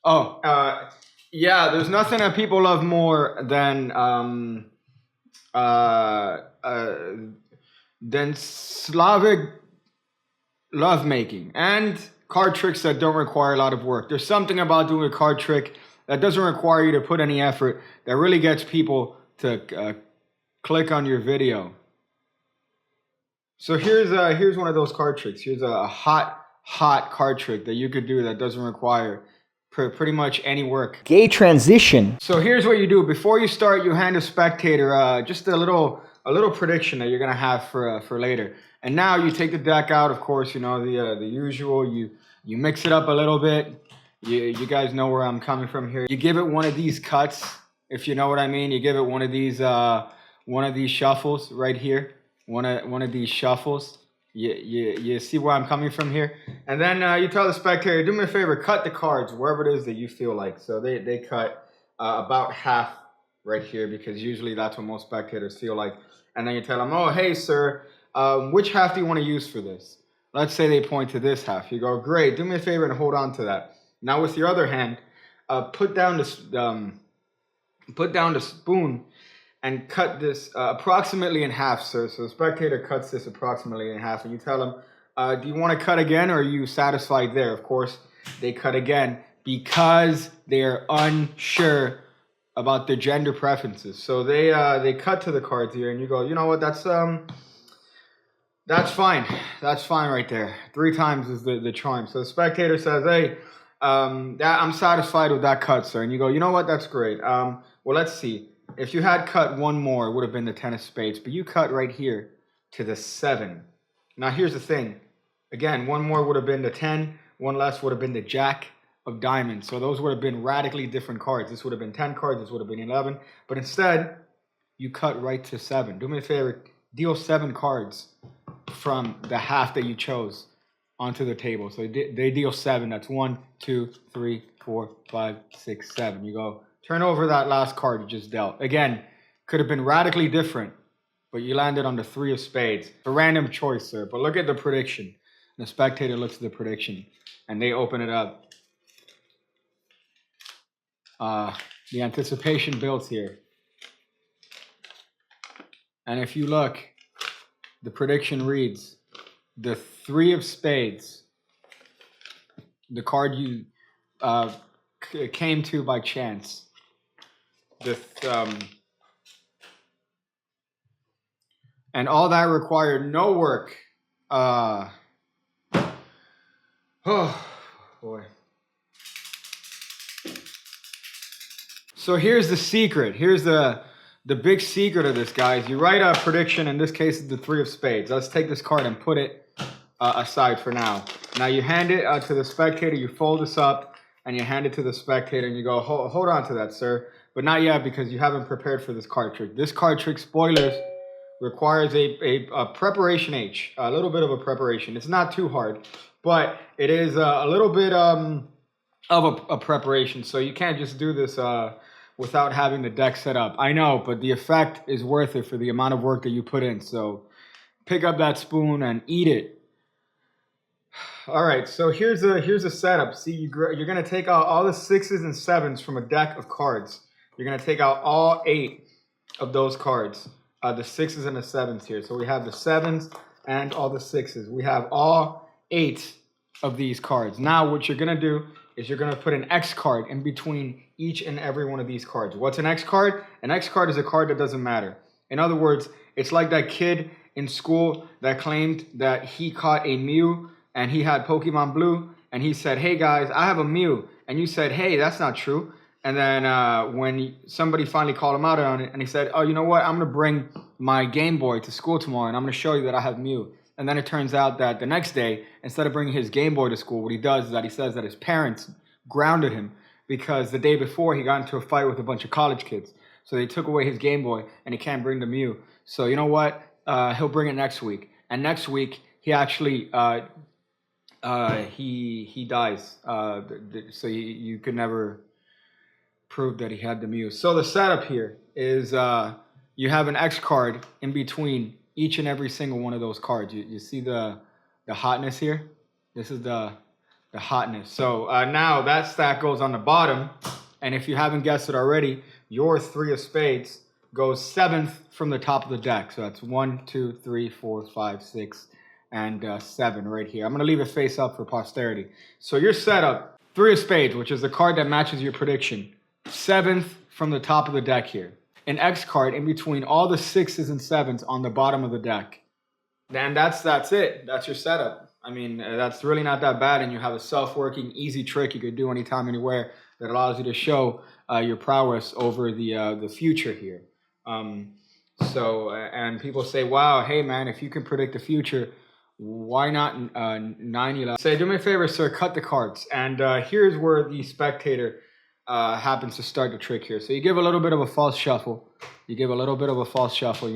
Oh, yeah, there's nothing that people love more than Slavic lovemaking and card tricks that don't require a lot of work. There's something about doing a card trick that doesn't require you to put any effort that really gets people to click on your video. So here's one of those card tricks. Here's a hot card trick that you could do that doesn't require pretty much any work. Gay transition. So here's what you do. Before you start, you hand a spectator just a little prediction that you're gonna have for later. And now you take the deck out, of course, you know, the usual. You mix it up a little bit. You guys know where I'm coming from here. You give it one of these cuts, if you know what I mean. You give it one of these shuffles right here. One of these shuffles. You see where I'm coming from here? And then you tell the spectator, do me a favor, cut the cards wherever it is that you feel like. So they cut about half right here, because usually that's what most spectators feel like. And then you tell them, oh, hey, sir, which half do you want to use for this? Let's say they point to this half. You go, great, do me a favor and hold on to that. Now with your other hand, put down the spoon and cut this approximately in half, sir. So the spectator cuts this approximately in half, and you tell them, do you want to cut again, or are you satisfied there? Of course, they cut again because they're unsure about their gender preferences. So they cut to the cards here, and you go, you know what, that's fine. That's fine right there. 3 times is the charm. So the spectator says, hey, I'm satisfied with that cut, sir. And you go, you know what, that's great. Well, let's see. If you had cut one more, it would have been the 10 of spades, but you cut right here to the 7. Now, here's the thing. Again, one more would have been the 10. One less would have been the jack of diamonds. So those would have been radically different cards. This would have been 10 cards. This would have been 11. But instead, you cut right to 7. Do me a favor. Deal 7 cards from the half that you chose onto the table. So they deal 7. That's 1, 2, 3, 4, 5, 6, 7. You go, turn over that last card you just dealt. Again, could have been radically different, but you landed on the 3 of spades. A random choice, sir. But look at the prediction. The spectator looks at the prediction, and they open it up. The anticipation builds here. And if you look, the prediction reads, the 3 of spades, the card you came to by chance. And all that required no work. Oh boy. So here's the secret. Here's the big secret of this, guys. You write a prediction. In this case, it's the 3 of spades. Let's take this card and put it aside for now. Now you hand it to the spectator. You fold this up and you hand it to the spectator, and you go, hold on to that, sir. But not yet, because you haven't prepared for this card trick. This card trick, spoilers, requires a preparation H, a little bit of a preparation. It's not too hard, but it is a little bit of a preparation. So you can't just do this without having the deck set up. I know, but the effect is worth it for the amount of work that you put in. So pick up that spoon and eat it. All right, so here's a setup. See, you're gonna take out all the 6s and 7s from a deck of cards. You're gonna take out all 8 of those cards, the 6s and the 7s here. So we have the 7s and all the 6s. We have all 8 of these cards. Now what you're gonna do is you're gonna put an X card in between each and every one of these cards. What's an X card? An X card is a card that doesn't matter. In other words, it's like that kid in school that claimed that he caught a Mew and he had Pokemon Blue, and he said, hey guys, I have a Mew. And you said, hey, that's not true. And then when somebody finally called him out on it, and he said, oh, you know what? I'm going to bring my Game Boy to school tomorrow, and I'm going to show you that I have Mew. And then it turns out that the next day, instead of bringing his Game Boy to school, what he does is that he says that his parents grounded him because the day before he got into a fight with a bunch of college kids. So they took away his Game Boy, and he can't bring the Mew. So you know what? He'll bring it next week. And next week, he actually... he dies. So you could never prove that he had the Mew. So the setup here is you have an X card in between each and every single one of those cards. You see the hotness here? This is the the hotness. So now that stack goes on the bottom. And if you haven't guessed it already, your 3 of spades goes 7th from the top of the deck. So that's 1, 2, 3, 4, 5, 6, and 7 right here. I'm going to leave it face up for posterity. So your setup, 3 of spades, which is the card that matches your prediction, 7th from the top of the deck here. An X card in between all the 6s and 7s on the bottom of the deck. And that's it. That's your setup. I mean, that's really not that bad, and you have a self-working, easy trick you could do anytime, anywhere that allows you to show your prowess over the future here. And people say, wow, hey man, if you can predict the future, why not 9/11? Say, do me a favor, sir, cut the cards. And here's where the spectator happens to start the trick here. So you give a little bit of a false shuffle. You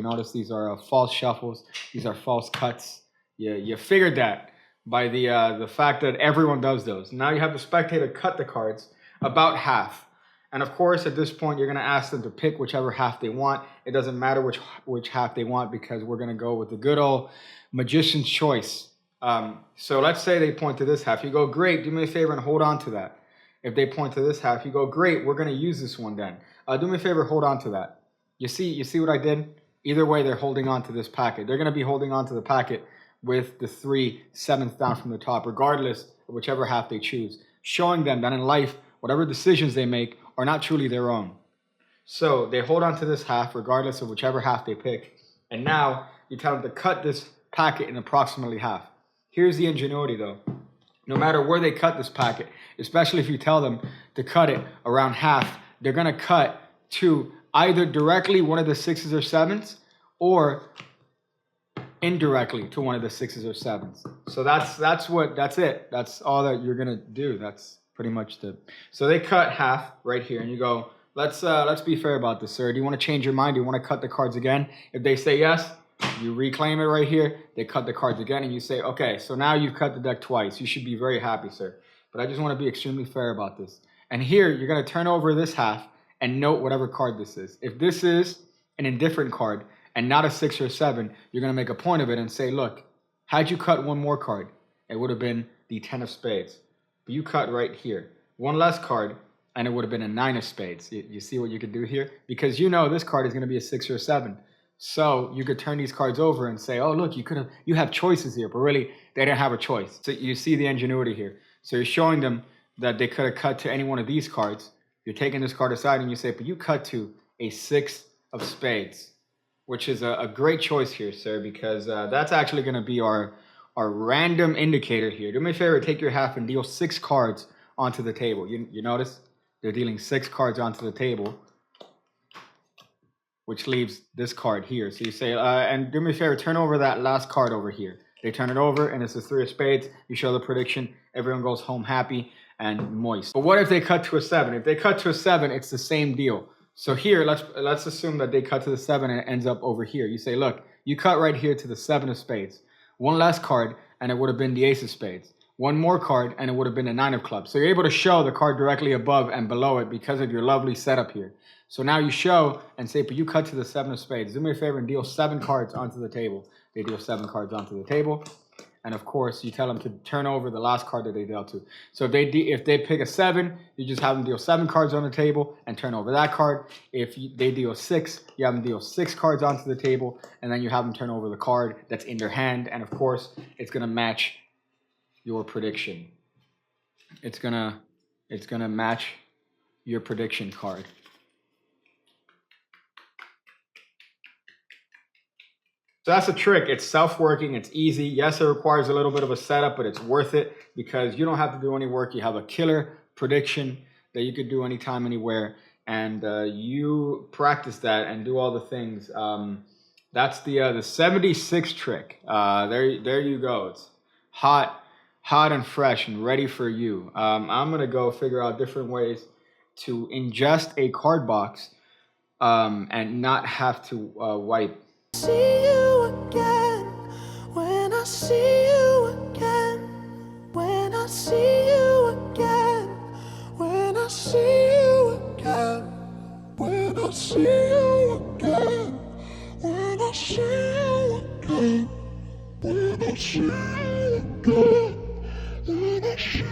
notice these are false shuffles. These are false cuts. You figured that by the fact that everyone does those. Now you have the spectator cut the cards about half. And of course, at this point, you're going to ask them to pick whichever half they want. It doesn't matter which half they want, because we're going to go with the good old magician's choice. So let's say they point to this half. You go, great, do me a favor and hold on to that. If they point to this half, you go, great, we're going to use this one then. Do me a favor, hold on to that. You see what I did? Either way, they're holding on to this packet. They're going to be holding on to the packet with the 3 7th down from the top, regardless of whichever half they choose, showing them that in life, whatever decisions they make are not truly their own. So they hold on to this half, regardless of whichever half they pick. And now you tell them to cut this packet in approximately half. Here's the ingenuity though. No matter where they cut this packet, especially if you tell them to cut it around half, they're going to cut to either directly one of the 6s or 7s, or indirectly to one of the 6s or 7s. So that's it. That's all that you're going to do. That's pretty much so they cut half right here, and you go, let's be fair about this, sir. Do you want to change your mind? Do you want to cut the cards again? If they say yes, you reclaim it right here. They cut the cards again, and you say, okay, so now you've cut the deck twice. You should be very happy, sir. But I just want to be extremely fair about this. And here, you're going to turn over this half and note whatever card this is. If this is an indifferent card and not a 6 or a 7, you're going to make a point of it and say, look, had you cut one more card, it would have been the 10 of spades. But you cut right here. One less card, and it would have been a 9 of spades. You see what you could do here? Because you know this card is going to be a 6 or a 7. So you could turn these cards over and say, oh, look, you have choices here, but really they didn't have a choice. So you see the ingenuity here. So you're showing them that they could have cut to any one of these cards. You're taking this card aside and you say, but you cut to a 6 of spades, which is a great choice here, sir, because that's actually going to be our random indicator here. Do me a favor, take your half and deal 6 cards onto the table. You notice they're dealing 6 cards onto the table, which leaves this card here. So you say, and do me a favor, turn over that last card over here. They turn it over, and it's the 3 of spades. You show the prediction. Everyone goes home happy and moist. But what if they cut to a 7? If they cut to a 7, it's the same deal. So here, let's assume that they cut to the 7 and it ends up over here. You say, look, you cut right here to the 7 of spades. One less card, and it would have been the ace of spades. One more card, and it would have been the 9 of clubs. So you're able to show the card directly above and below it because of your lovely setup here. So now you show and say, but you cut to the 7 of spades. Do me a favor and deal 7 cards onto the table. They deal 7 cards onto the table. And of course, you tell them to turn over the last card that they dealt to. So if they pick a 7, you just have them deal 7 cards on the table and turn over that card. If they deal 6, you have them deal 6 cards onto the table, and then you have them turn over the card that's in their hand. And of course, it's gonna match your prediction. It's gonna match your prediction card. So that's a trick. It's self-working. It's easy. Yes, it requires a little bit of a setup, but it's worth it because you don't have to do any work. You have a killer prediction that you could do anytime, anywhere, and you practice that and do all the things. That's the 76 trick. There you go. It's hot and fresh and ready for you. I'm gonna go figure out different ways to ingest a card box and not have to wipe. See you again when I see you again. When I see you again. When I see you again. When I see you again. When I see you again. When I see you again. When I see